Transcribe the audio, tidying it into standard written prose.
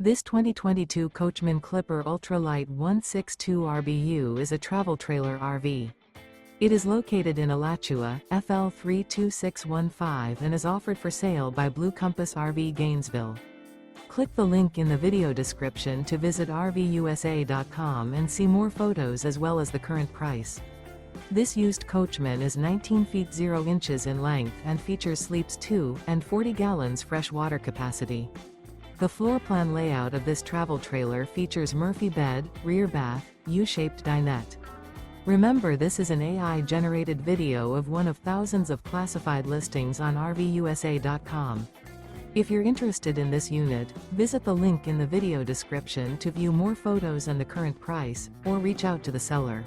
This 2022 Coachmen Clipper Ultra-Lite 162 RBU is a travel trailer RV. It is located in Alachua, FL 32615 and is offered for sale by Blue Compass RV Gainesville. Click the link in the video description to visit RVUSA.com and see more photos as well as the current price. This used Coachmen is 19 feet 0 inches in length and features sleeps 2 and 40 gallons fresh water capacity. The floor plan layout of this travel trailer features Murphy bed, rear bath, U-shaped dinette. Remember, this is an AI-generated video of one of thousands of classified listings on RVUSA.com. If you're interested in this unit, visit the link in the video description to view more photos and the current price, or reach out to the seller.